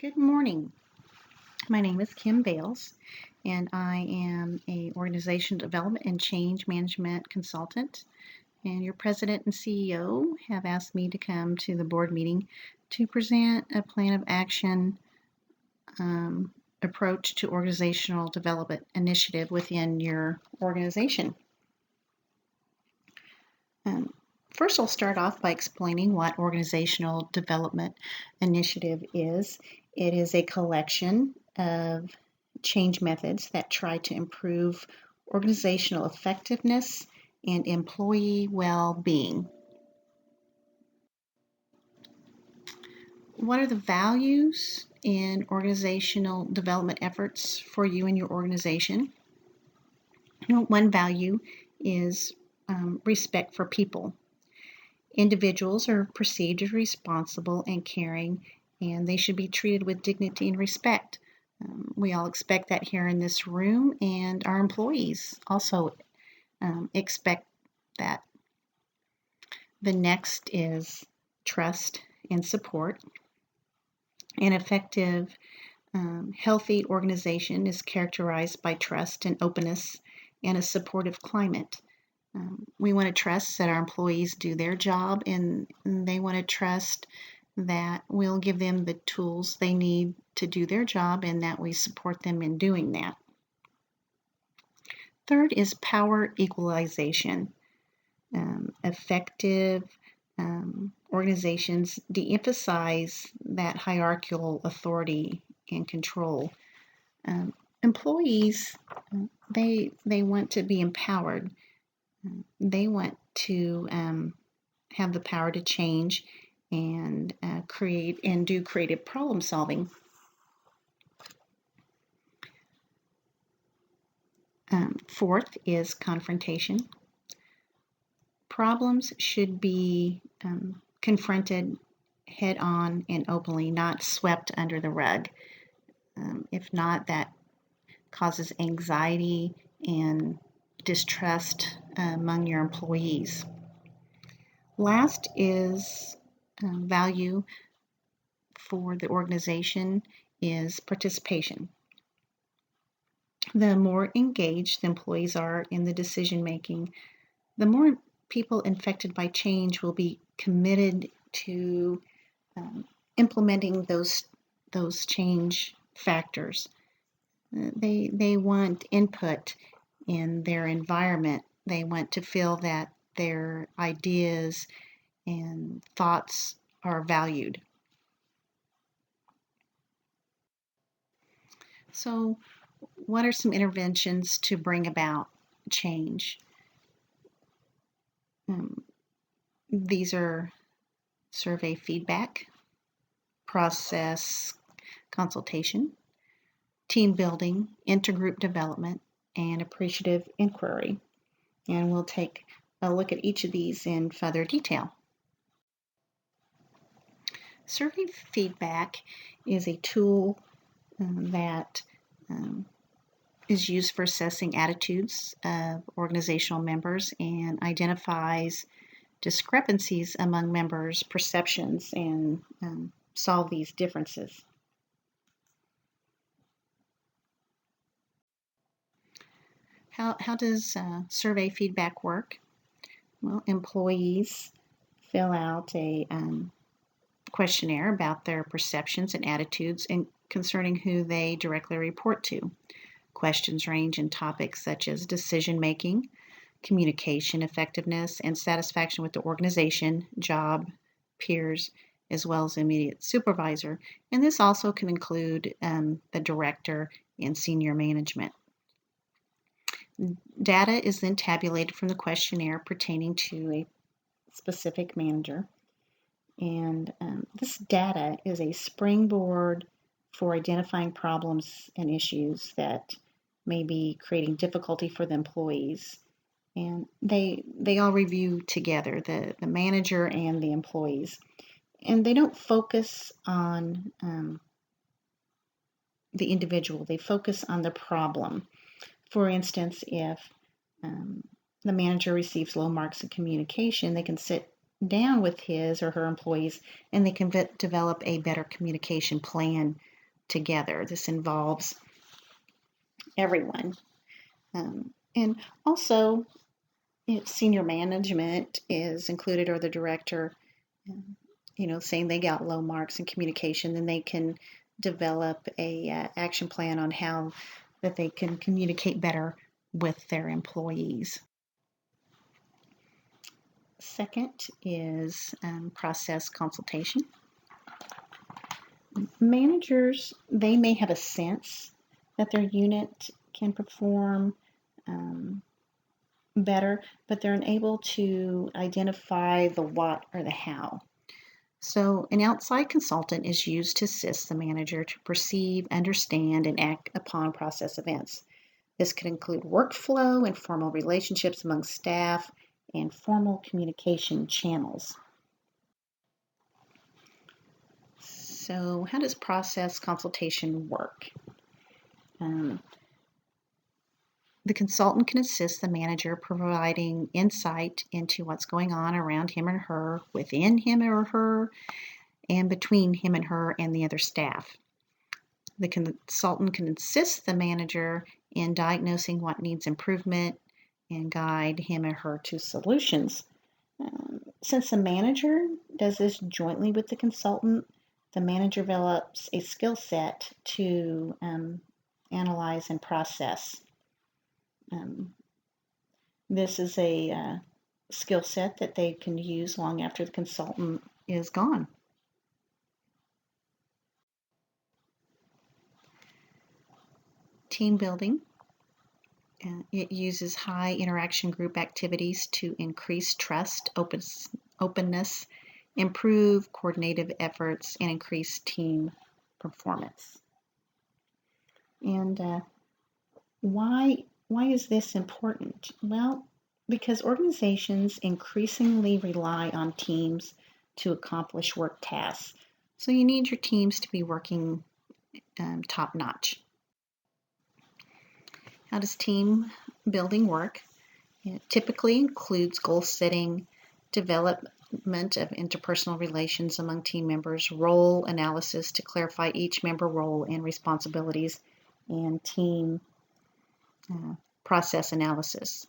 Good morning. My name is Kim Bales, and I am a organization development and change management consultant. And your president and CEO have asked me to come to the board meeting to present a plan of action approach to organizational development initiative within your organization. First, I'll start off by explaining what organizational development initiative is. It is a collection of change methods that try to improve organizational effectiveness and employee well-being. What are the values in organizational development efforts for you and your organization? One value is respect for people. Individuals are perceived as responsible and caring, and they should be treated with dignity and respect. We all expect that here in this room, and our employees also expect that. The next is trust and support. An effective, healthy organization is characterized by trust and openness and a supportive climate. We want to trust that our employees do their job, and they want to trust that we'll give them the tools they need to do their job and that we support them in doing that. Third is power equalization. Effective organizations de-emphasize that hierarchical authority and control. Employees, they want to be empowered. They want to have the power to change and create and do creative problem solving. Fourth is confrontation. Problems should be confronted head on and openly, not swept under the rug. If not, that causes anxiety and distrust among your employees. Last is value for the organization is participation. The more engaged the employees are in the decision making, the more people infected by change will be committed to implementing those change factors. They want input in their environment. They want to feel that their ideas and thoughts are valued. So, what are some interventions to bring about change? These are survey feedback, process consultation, team building, intergroup development, and appreciative inquiry. And we'll take a look at each of these in further detail. Survey feedback is a tool that is used for assessing attitudes of organizational members and identifies discrepancies among members' perceptions and solve these differences. How does survey feedback work? Well, employees fill out a questionnaire about their perceptions and attitudes and concerning who they directly report to. Questions range in topics such as decision making, communication effectiveness, and satisfaction with the organization, job, peers, as well as immediate supervisor. And this also can include the director and senior management. Data is then tabulated from the questionnaire pertaining to a specific manager. And this data is a springboard for identifying problems and issues that may be creating difficulty for the employees. And they all review together, the manager and the employees. And they don't focus on the individual, they focus on the problem. For instance, if the manager receives low marks in communication, they can sit down with his or her employees, and they can develop a better communication plan together. This involves everyone. And also, if senior management is included or the director, saying they got low marks in communication, then they can develop a action plan on how that they can communicate better with their employees. Second is process consultation. Managers, they may have a sense that their unit can perform better, but they're unable to identify the what or the how. So, an outside consultant is used to assist the manager to perceive, understand, and act upon process events. This could include workflow and formal relationships among staff and formal communication channels. So, how does process consultation work? The consultant can assist the manager providing insight into what's going on around him or her, within him or her, and between him and her and the other staff. The consultant can assist the manager in diagnosing what needs improvement and guide him or her to solutions. Since the manager does this jointly with the consultant, the manager develops a skill set to analyze and process. This is a skill set that they can use long after the consultant is gone. Team building. It uses high interaction group activities to increase trust, openness, improve coordinative efforts, and increase team performance. And why is this important? Well, because organizations increasingly rely on teams to accomplish work tasks. So you need your teams to be working top notch. How does team building work? It typically includes goal setting, development of interpersonal relations among team members, role analysis to clarify each member role and responsibilities, and team process analysis.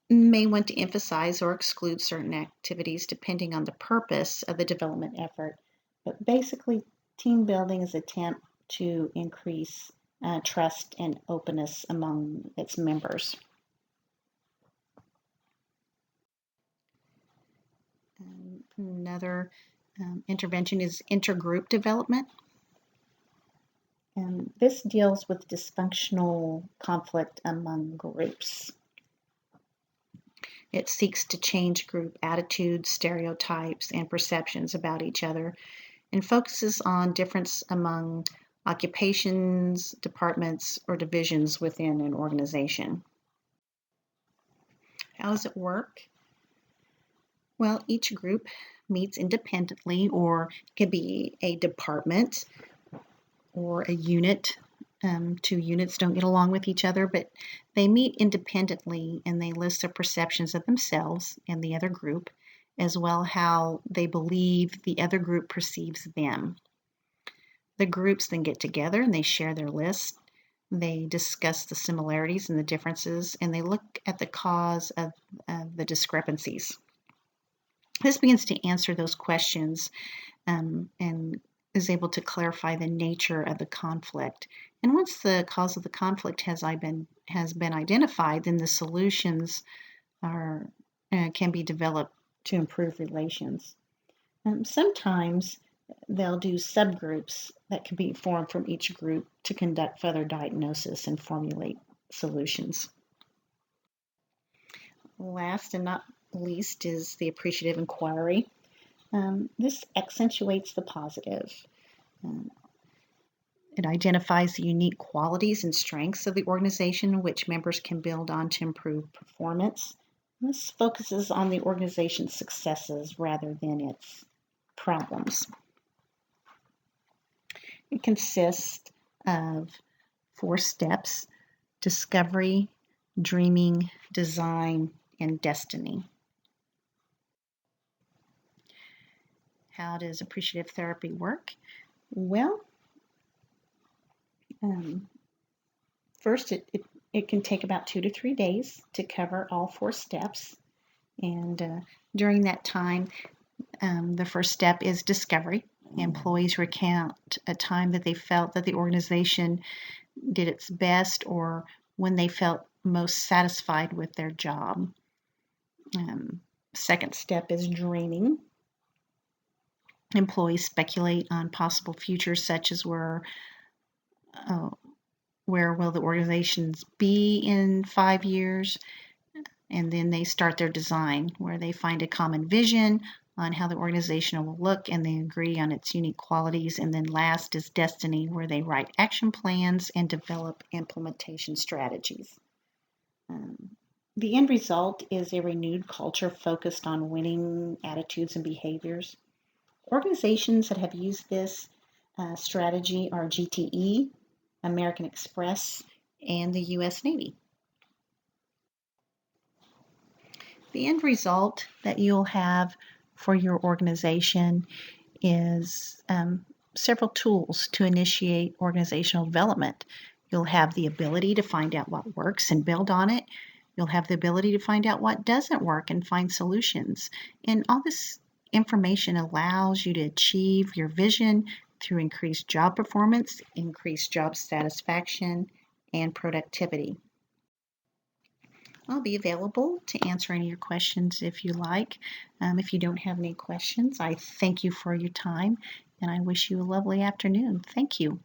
May want to emphasize or exclude certain activities depending on the purpose of the development effort. But basically, team building is an attempt to increase trust and openness among its members. Another intervention is intergroup development. And this deals with dysfunctional conflict among groups. It seeks to change group attitudes, stereotypes, and perceptions about each other, and focuses on difference among occupations, departments, or divisions within an organization. How does it work? Well, each group meets independently, or it could be a department or a unit. Two units don't get along with each other, but they meet independently and they list their perceptions of themselves and the other group, as well how they believe the other group perceives them. The groups then get together and they share their list. They discuss the similarities and the differences, and they look at the cause of the discrepancies. This begins to answer those questions and is able to clarify the nature of the conflict. And once the cause of the conflict has been identified, then the solutions can be developed to improve relations. Sometimes they'll do subgroups that can be formed from each group to conduct further diagnosis and formulate solutions. Last and not least is the appreciative inquiry. This accentuates the positive. It identifies the unique qualities and strengths of the organization which members can build on to improve performance. This focuses on the organization's successes rather than its problems. It consists of 4 steps: discovery, dreaming, design, and destiny. How does appreciative therapy work? Well, first, it can take about 2 to 3 days to cover all 4 steps. And during that time, the first step is discovery. Employees recount a time that they felt that the organization did its best or when they felt most satisfied with their job. Second step is dreaming. Employees speculate on possible futures, such as where will the organizations be in 5 years, and then they start their design, where they find a common vision on how the organization will look and they agree on its unique qualities. And then last is destiny, where they write action plans and develop implementation strategies. The end result is a renewed culture focused on winning attitudes and behaviors. Organizations that have used this strategy are GTE, American Express, and the U.S. Navy. The end result that you'll have for your organization is several tools to initiate organizational development. You'll have the ability to find out what works and build on it. You'll have the ability to find out what doesn't work and find solutions. And all this information allows you to achieve your vision through increased job performance, increased job satisfaction, and productivity. I'll be available to answer any of your questions if you like. If you don't have any questions, I thank you for your time and I wish you a lovely afternoon. Thank you.